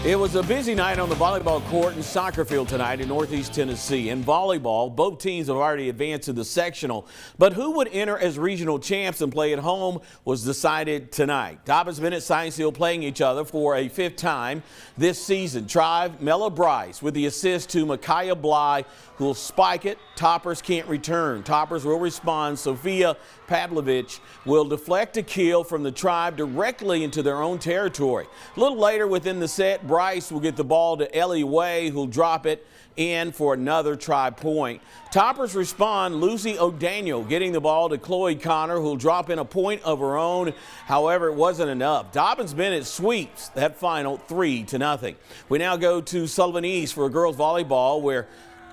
It was a busy night on the volleyball court and soccer field tonight in Northeast Tennessee. In volleyball, both teams have already advanced to the sectional, but who would enter as regional champs and play at home was decided tonight. Dobbins Bennett Science Hill playing each other for a fifth time this season. Tribe Mella Bryce with the assist to Micaiah Bly, who will spike it. Toppers can't return. Toppers will respond. Sophia Pavlovich will deflect a kill from the Tribe directly into their own territory. A little later within the set, Bryce will get the ball to Ellie Way, who'll drop it in for another Tribe point. Toppers respond. Lucy O'Daniel getting the ball to Chloe Connor, who'll drop in a point of her own. However, it wasn't enough. Dobbins Bennett sweeps that final 3-0. We now go to Sullivan East for girls volleyball, where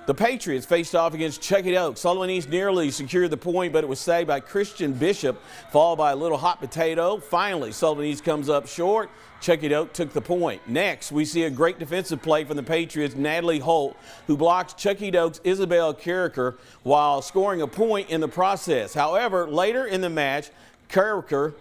the Patriots faced off against Chuckett Oak. Sullivan East nearly secured the point, but it was saved by Christian Bishop, followed by a little hot potato. Finally, Sullivan East comes up short. Chuckett Oak took the point. Next, we see a great defensive play from the Patriots, Natalie Holt, who blocks Chuckett Oak's Isabel Carricker while scoring a point in the process. However, later in the match, Carricker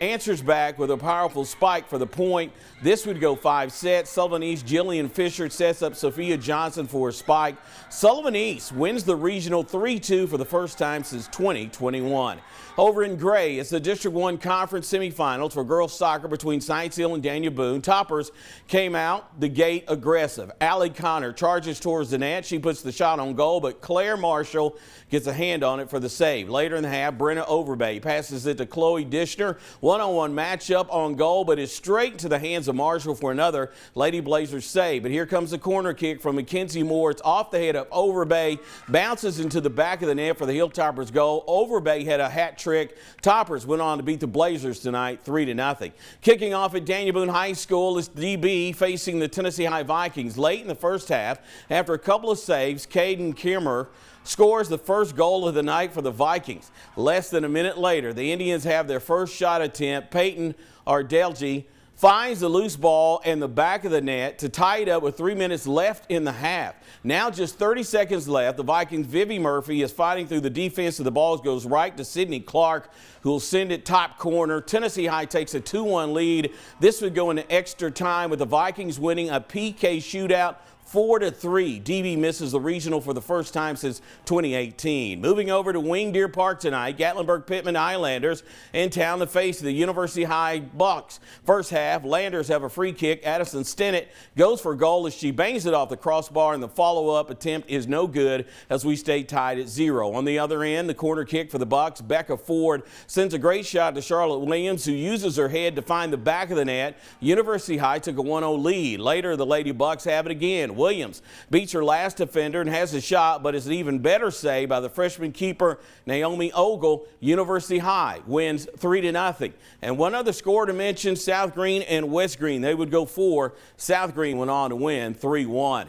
answers back with a powerful spike for the point. This would go 5 sets. Sullivan East Jillian Fisher sets up Sophia Johnson for a spike. Sullivan East wins the regional 3-2 for the first time since 2021. Over in Gray, it's the District 1 Conference semifinals for girls soccer between Science Hill and Daniel Boone. Toppers came out the gate aggressive. Allie Connor charges towards the net. She puts the shot on goal, but Claire Marshall gets a hand on it for the save. Later in the half, Brenna Overbay passes it to Chloe Dishner. One-on-one matchup on goal, but is straight to the hands of Marshall for another Lady Blazers save. But here comes the corner kick from Mackenzie Moore. It's off the head of Overbay, bounces into the back of the net for the Hilltoppers goal. Overbay had a hat trick. Toppers went on to beat the Blazers tonight 3-0. Kicking off at Daniel Boone High School is DB facing the Tennessee High Vikings. Late in the first half, after a couple of saves, Caden Kimmer scores the first goal of the night for the Vikings. Less than a minute later, the Indians have their first shot attempt. Peyton Ardelji finds the loose ball in the back of the net to tie it up with 3 minutes left in the half. Now just 30 seconds left. The Vikings' Vivi Murphy is fighting through the defense, and the ball goes right to Sydney Clark, who will send it top corner. Tennessee High takes a 2-1 lead. This would go into extra time with the Vikings winning a PK shootout 4-3. DB misses the regional for the first time since 2018. Moving over to Wing Deer Park tonight, Gatlinburg Pittman Highlanders in town to face the University High Bucks. First half, Landers have a free kick. Addison Stennett goes for a goal as she bangs it off the crossbar, and the follow-up attempt is no good as we stay tied at 0. On the other end, the corner kick for the Bucks. Becca Ford sends a great shot to Charlotte Williams, who uses her head to find the back of the net. University High took a 1-0 lead. Later, the Lady Bucks have it again. Williams beats her last defender and has a shot, but it's an even better save by the freshman keeper Naomi Ogle. University High wins 3-0. And one other score to mention, South Green and West Green. They would go 4. South Green went on to win 3-1.